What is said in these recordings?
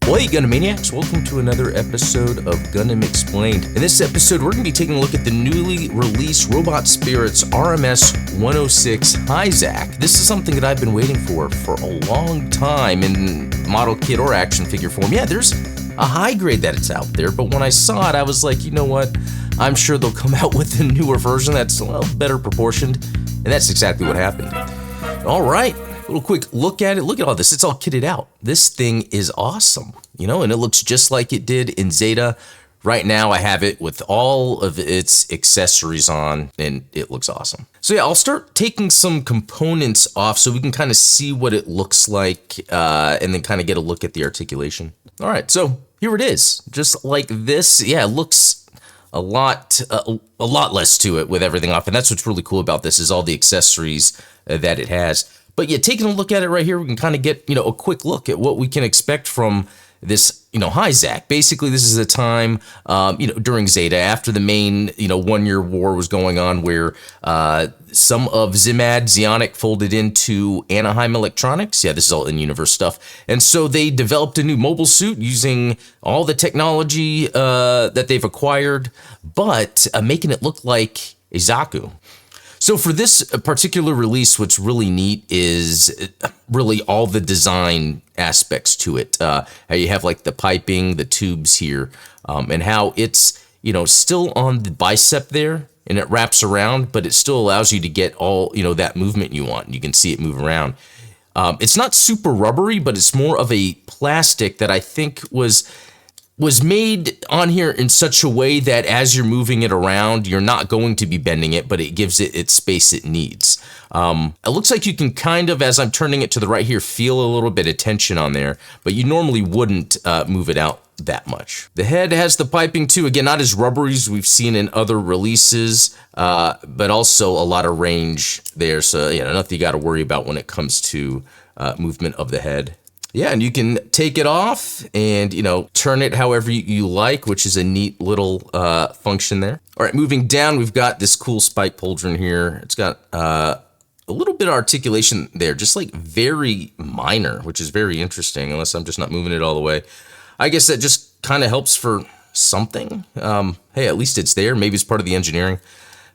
Well, hey Gundam Maniacs, welcome to another episode of Gundam Explained. In this episode, we're going to be taking a look at the newly released Robot Spirits RMS 106 Hi-Zack. This is something that I've been waiting for a long time in model kit or action figure form. Yeah, there's a high grade that it's out there, but when I saw it, I was like, you know what? I'm sure they'll come out with a newer version that's better proportioned, and that's exactly what happened. All right. Little quick look at it. Look at all this. It's all kitted out. This thing is awesome, and it looks just like it did in Zeta. Right now, I have it with all of its accessories on, and it looks awesome. So yeah, I'll start taking some components off so we can kind of see what it looks like, and then kind of get a look at the articulation. All right, so here it is. Just like this. Yeah, it looks a lot less to it with everything off, and that's what's really cool about this is all the accessories that it has. But yeah, taking a look at it right here, we can kind of get, a quick look at what we can expect from this, Hi-Zack. Basically, this is a time, during Zeta, after the main, 1-year war was going on where some of Zionic folded into Anaheim Electronics. Yeah, this is all in-universe stuff. And so they developed a new mobile suit using all the technology that they've acquired, but making it look like a Zaku. So for this particular release, what's really neat is really all the design aspects to it. How you have like the piping, the tubes here, and how it's, still on the bicep there and it wraps around, but it still allows you to get all, that movement you want. You can see it move around. It's not super rubbery, but it's more of a plastic that I think was made on here in such a way that as you're moving it around, you're not going to be bending it, but it gives it its space it needs. It looks like you can kind of, as I'm turning it to the right here, feel a little bit of tension on there, but you normally wouldn't move it out that much. The head has the piping too, again, not as rubbery as we've seen in other releases, but also a lot of range there, so nothing you got to worry about when it comes to movement of the head. Yeah, and you can take it off and, turn it however you like, which is a neat little function there. All right, moving down, we've got this cool spike pauldron here. It's got a little bit of articulation there, just like very minor, which is very interesting, unless I'm just not moving it all the way. I guess that just kind of helps for something. Hey, at least it's there. Maybe it's part of the engineering.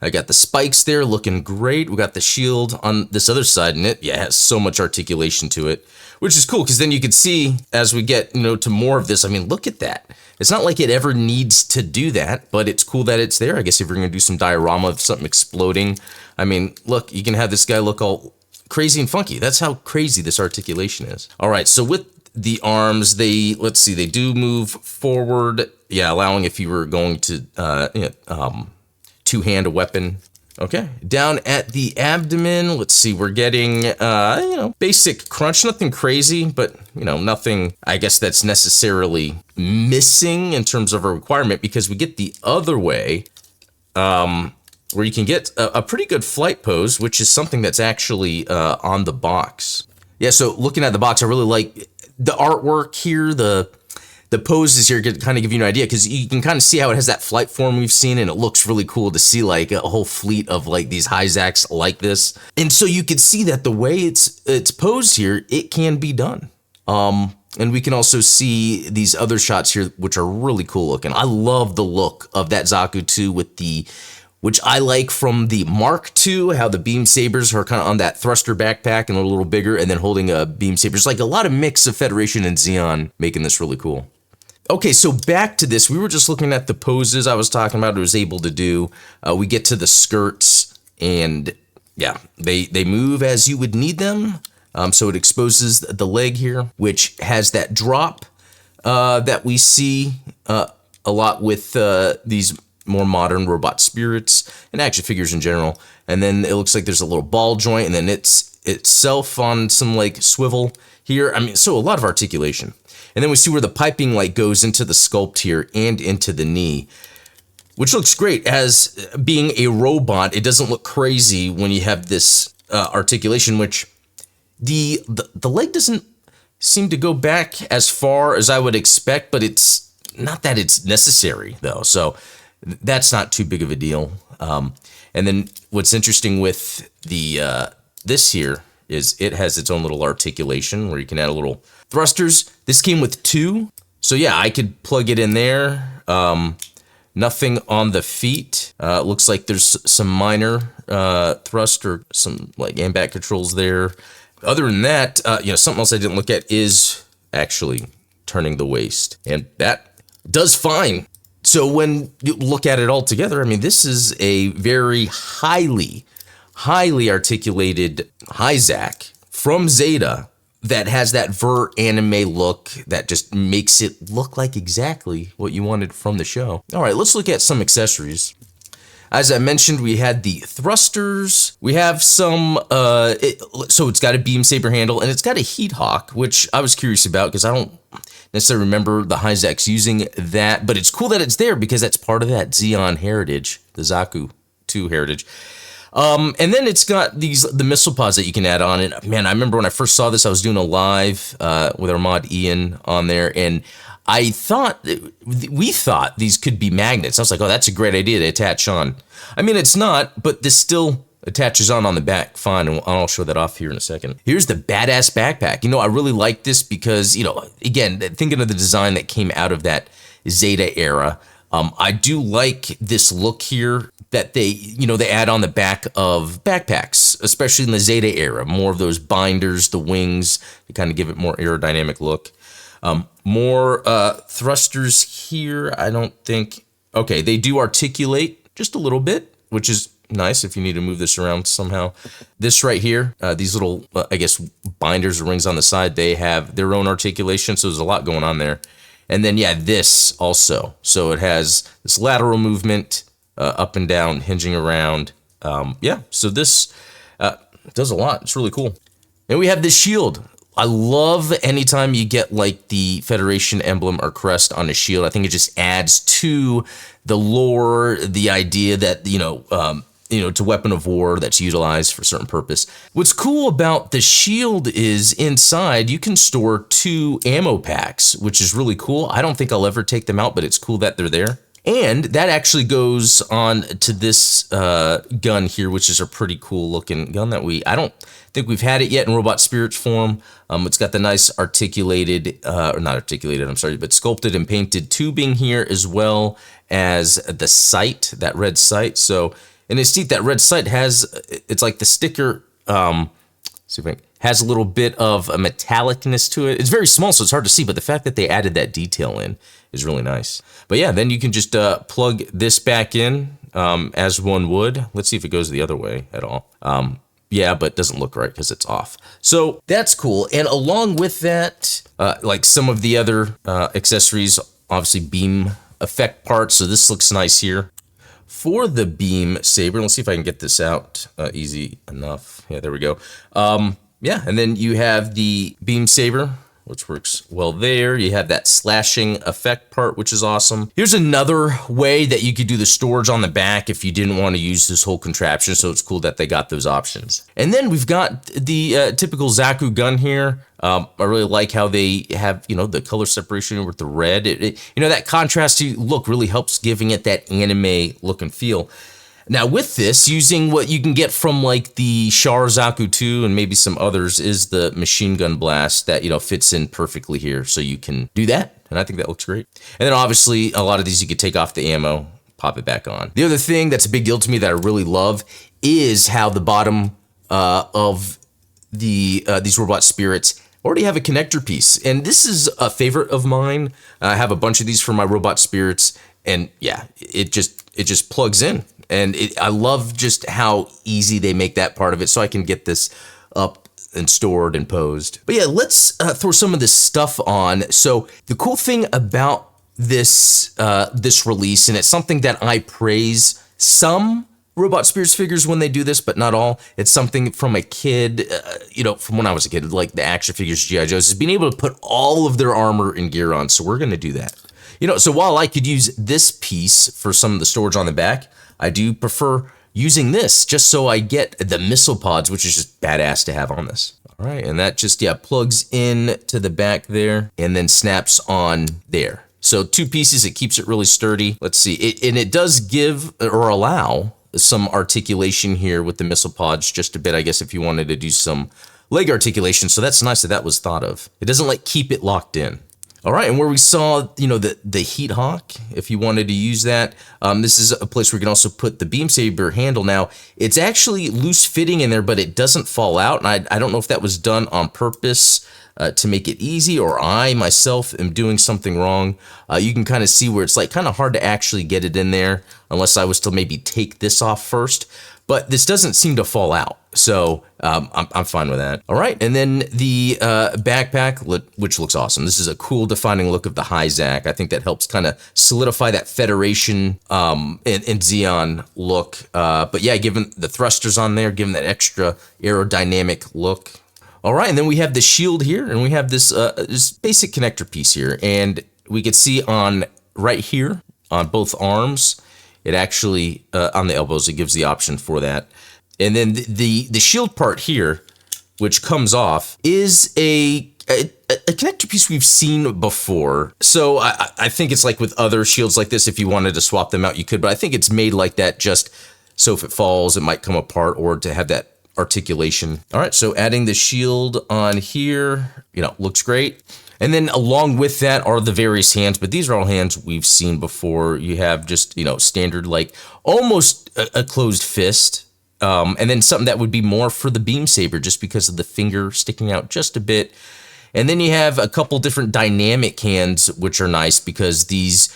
I got the spikes there looking great. We got the shield on this other side, and it has so much articulation to it, which is cool because then you can see as we get, to more of this. I mean, look at that. It's not like it ever needs to do that, but it's cool that it's there. I guess if you're going to do some diorama of something exploding, I mean, look, you can have this guy look all crazy and funky. That's how crazy this articulation is. All right, so with the arms, they do move forward. Yeah, allowing if you were going to, two-hand a weapon. Okay, down at the abdomen, let's see, we're getting, basic crunch, nothing crazy, but, nothing, I guess, that's necessarily missing in terms of a requirement, because we get the other way, where you can get a pretty good flight pose, which is something that's actually on the box. Yeah, so looking at the box, I really like the artwork here, the poses here kind of give you an idea because you can kind of see how it has that flight form we've seen, and it looks really cool to see like a whole fleet of like these Hi-Zacks like this. And so you can see that the way it's posed here, it can be done. And we can also see these other shots here, which are really cool looking. I love the look of that Zaku 2 with which I like from the Mark II, how the beam sabers are kind of on that thruster backpack and a little bigger, and then holding a beam saber. It's like a lot of mix of Federation and Zeon, making this really cool. Okay, so back to this. We were just looking at the poses I was talking about it was able to do. We get to the skirts, and yeah, they move as you would need them. So it exposes the leg here, which has that drop that we see a lot with these more modern robot spirits and action figures in general. And then it looks like there's a little ball joint, and then it's itself on some like swivel here. I mean, so a lot of articulation. And then we see where the piping like goes into the sculpt here and into the knee, which looks great. As being a robot, it doesn't look crazy when you have this articulation, which the leg doesn't seem to go back as far as I would expect, but it's not that it's necessary though. So that's not too big of a deal. And then what's interesting with the this here is it has its own little articulation where you can add a little thrusters. This came with 2. So yeah, I could plug it in there. Nothing on the feet. Looks like there's some minor thrust or some like aim back controls there. Other than that, something else I didn't look at is actually turning the waist, and that does fine. So when you look at it all together, I mean, this is a very highly articulated Hi-Zack from Zeta that has that vert anime look that just makes it look like exactly what you wanted from the show. All right, let's look at some accessories. As I mentioned, we had the thrusters. We have some, so it's got a beam saber handle and it's got a heat hawk, which I was curious about because I don't necessarily remember the Hizack's using that, but it's cool that it's there because that's part of that Zeon heritage, the Zaku 2 heritage. And then it's got the missile pods that you can add on. And man, I remember when I first saw this, I was doing a live with our mod Ian on there, and we thought these could be magnets. I was like, oh, that's a great idea to attach on. I mean, it's not, but this still attaches on the back fine, and I'll show that off here in a second. Here's the badass backpack. I really like this because, again, thinking of the design that came out of that Zeta era, I do like this look here that they add on the back of backpacks, especially in the Zeta era. More of those binders, the wings, to kind of give it more aerodynamic look. More thrusters here, I don't think. Okay, they do articulate just a little bit, which is nice if you need to move this around somehow. This right here, these little, I guess, binders or rings on the side, they have their own articulation, so there's a lot going on there. And then, yeah, this also. So it has this lateral movement, up and down, hinging around. So this does a lot. It's really cool. And we have this shield. I love anytime you get like the Federation emblem or crest on a shield. I think it just adds to the lore, the idea that, it's a weapon of war that's utilized for a certain purpose. What's cool about the shield is inside you can store 2 ammo packs, which is really cool. I don't think I'll ever take them out, but it's cool that they're there. And that actually goes on to this gun here, which is a pretty cool looking gun that I don't think we've had it yet in Robot Spirits form. It's got the nice articulated, or not articulated, I'm sorry, but sculpted and painted tubing here, as well as the sight, that red sight. So, and it's neat, that red sight it's like the sticker, see if I can, has a little bit of a metallicness to it. It's very small, so it's hard to see, but the fact that they added that detail in is really nice. But yeah, then you can just plug this back in as one would. Let's see if it goes the other way at all. Yeah, but it doesn't look right because it's off. So that's cool. And along with that, like some of the other accessories, obviously beam effect parts. So this looks nice here. For the beam saber, let's see if I can get this out easy enough. Yeah, there we go. Yeah, and then you have the beam saber, which works well there. You have that slashing effect part, which is awesome. Here's another way that you could do the storage on the back if you didn't want to use this whole contraption, so it's cool that they got those options. And then we've got the typical Zaku gun here. I really like how they have, the color separation with the red. That contrasty look really helps giving it that anime look and feel. Now with this, using what you can get from like the Char Zaku 2 and maybe some others is the machine gun blast that, fits in perfectly here. So you can do that, and I think that looks great. And then obviously a lot of these you could take off the ammo, pop it back on. The other thing that's a big deal to me that I really love is how the bottom of these robot spirits already have a connector piece. And this is a favorite of mine. I have a bunch of these for my robot spirits, and yeah, it just plugs in. And I love just how easy they make that part of it, so I can get this up and stored and posed. But yeah, let's throw some of this stuff on. So the cool thing about this release, and it's something that I praise some Robot Spirits figures when they do this, but not all. It's something from a kid, from when I was a kid, like the action figures, G.I. Joes, is being able to put all of their armor and gear on. So we're going to do that. So while I could use this piece for some of the storage on the back, I do prefer using this just so I get the missile pods, which is just badass to have on this. All right, and that just, plugs in to the back there and then snaps on there. So 2 pieces, it keeps it really sturdy. Let's see, it does give or allow some articulation here with the missile pods just a bit, I guess, if you wanted to do some leg articulation. So that's nice that was thought of. It doesn't keep it locked in. All right, and where we saw, the heat hawk, if you wanted to use that, this is a place where you can also put the beam saber handle. Now, it's actually loose fitting in there, but it doesn't fall out, and I don't know if that was done on purpose to make it easy, or I myself am doing something wrong. You can kind of see where it's like kind of hard to actually get it in there, unless I was to maybe take this off first. But this doesn't seem to fall out, so I'm fine with that. All right, and then the backpack, which looks awesome. This is a cool defining look of the Hi-Zack. I think that helps kind of solidify that Federation and Xeon look. But yeah, given the thrusters on there, given that extra aerodynamic look. All right, and then we have the shield here, and we have this basic connector piece here, and we can see on right here on both arms. It actually, on the elbows, it gives the option for that. And then the shield part here, which comes off, is a connector piece we've seen before. So I think it's like with other shields like this, if you wanted to swap them out, you could. But I think it's made like that just so if it falls, it might come apart, or to have that articulation. All right, so adding the shield on here, looks great. And then along with that are the various hands, but these are all hands we've seen before. You have just, standard, like almost a closed fist. And then something that would be more for the beam saber just because of the finger sticking out just a bit. And then you have a couple different dynamic hands, which are nice because these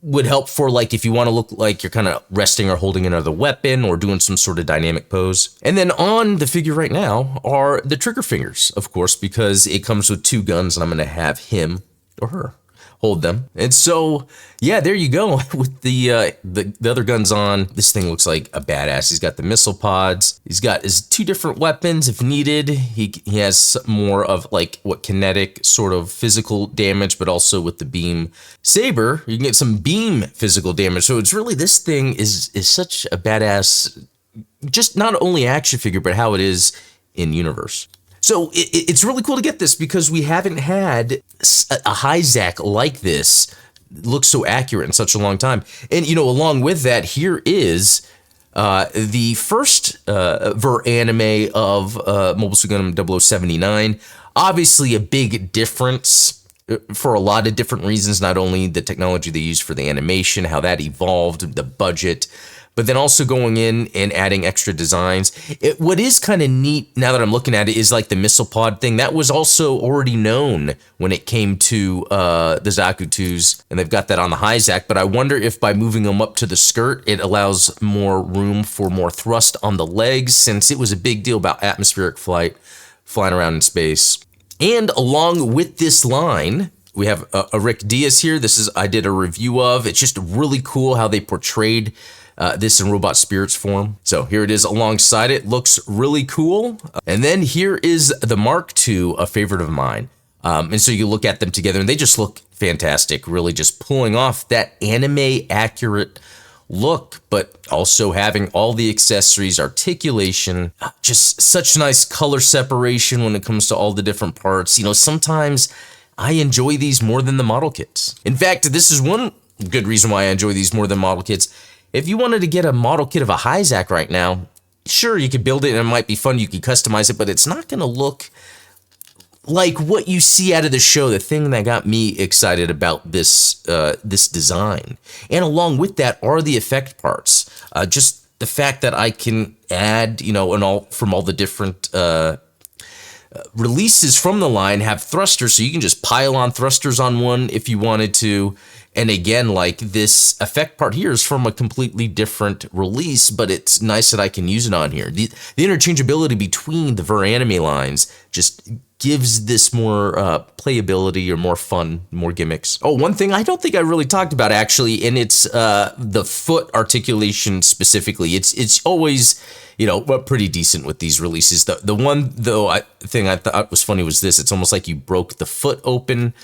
would help for like if you want to look like you're kind of resting or holding another weapon or doing some sort of dynamic pose. And then on the figure right now are the trigger fingers, of course, because it comes with 2 guns and I'm going to have him or her hold them. And so, yeah, there you go with the other guns on. This thing looks like a badass. He's got the missile pods. He's got his 2 different weapons if needed. He has more of like what kinetic sort of physical damage, but also with the beam saber, you can get some beam physical damage. So it's really, this thing is such a badass, just not only action figure, but how it is in universe. So it's really cool to get this because we haven't had a Hi-Zack like this look so accurate in such a long time. And, along with that, here is the first ver-anime of Mobile Suit Gundam 0079. Obviously a big difference for a lot of different reasons, not only the technology they used for the animation, how that evolved, the budget, but then also going in and adding extra designs. What is kind of neat now that I'm looking at it is like the missile pod thing. That was also already known when it came to the Zakutus, and they've got that on the Hi-Zack, but I wonder if by moving them up to the skirt, it allows more room for more thrust on the legs, since it was a big deal about atmospheric flight, flying around in space. And along with this line, we have a Rick Diaz here. I did a review of. It's just really cool how they portrayed this in Robot Spirits form. So here it is alongside it. Looks really cool. And then here is the Mark II, a favorite of mine. And so you look at them together and they just look fantastic, really just pulling off that anime accurate look, but also having all the accessories, articulation, just such nice color separation when it comes to all the different parts. Sometimes I enjoy these more than the model kits. In fact, this is one good reason why I enjoy these more than model kits. If you wanted to get a model kit of a Hi-Zack right now, sure, you could build it and it might be fun, you could customize it, but it's not going to look like what you see out of the show, the thing that got me excited about this design. And along with that are the effect parts. Just the fact that I can add, from all the different releases from the line have thrusters, so you can just pile on thrusters on one if you wanted to. And again, like this effect part here is from a completely different release, but it's nice that I can use it on here. The interchangeability between the ver-anime lines just gives this more playability or more fun, more gimmicks. Oh, one thing I don't think I really talked about actually, and it's the foot articulation specifically. It's always, pretty decent with these releases. The one though thing I thought was funny was this. It's almost like you broke the foot open.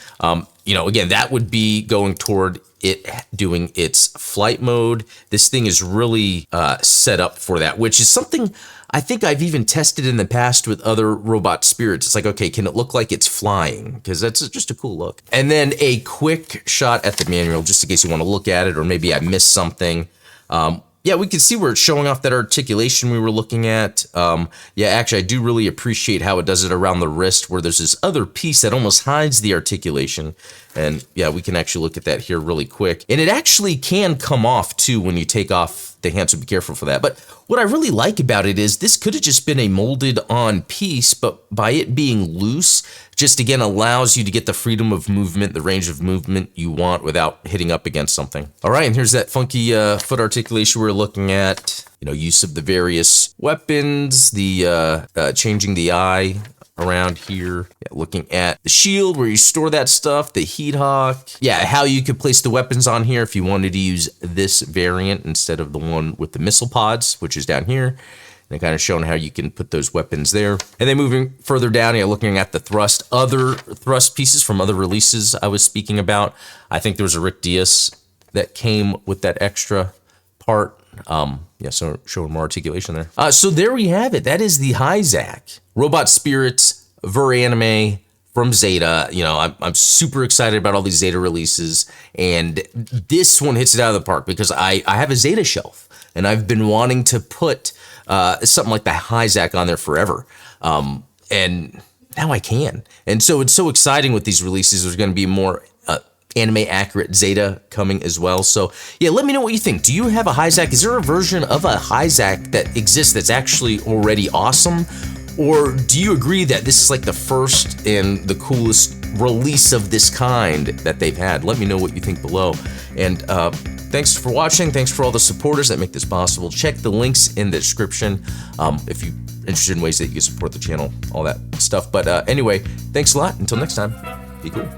Again, that would be going toward it doing its flight mode. This thing is really set up for that, which is something I think I've even tested in the past with other robot spirits. It's like, okay, can it look like it's flying? Because that's just a cool look. And then a quick shot at the manual, just in case you want to look at it, or maybe I missed something. yeah, we can see where it's showing off that articulation we were looking at. Yeah, actually, I do really appreciate how it does it around the wrist, where there's this other piece that almost hides the articulation. And yeah, we can actually look at that here really quick. And it actually can come off too when you take off the hand, so be careful for that. But what I really like about it is this could have just been a molded on piece, but by it being loose, just again allows you to get the freedom of movement, the range of movement you want without hitting up against something. All right, and here's that funky foot articulation we're looking at. You know, use of the various weapons, the changing the eye around here, yeah, looking at the shield where you store that stuff, the Hizack, yeah, how you could place the weapons on here if you wanted to use this variant instead of the one with the missile pods, which is down here. And kind of showing how you can put those weapons there. And then moving further down, you're looking at the thrust, other thrust pieces from other releases I was speaking about. I think there was a Rick Diaz that came with that extra part. Yeah, so showing more articulation there. So there we have it. That is the Hi-Zack Robot Spirits Ver-Anime from Zeta. You know, I'm super excited about all these Zeta releases, and this one hits it out of the park because I have a Zeta shelf, and I've been wanting to put something like the Hi-Zack on there forever. And now I can. And so it's so exciting with these releases. There's going to be more anime accurate Zeta coming as well. So yeah, let me know what you think. Do you have a Hi-Zack? Is there a version of a Hi-Zack that exists that's actually already awesome? Or do you agree that this is like the first and the coolest release of this kind that they've had? Let me know what you think below. And thanks for watching. Thanks for all the supporters that make this possible. Check the links in the description if you're interested in ways that you can support the channel, all that stuff. But anyway, thanks a lot. Until next time, be cool.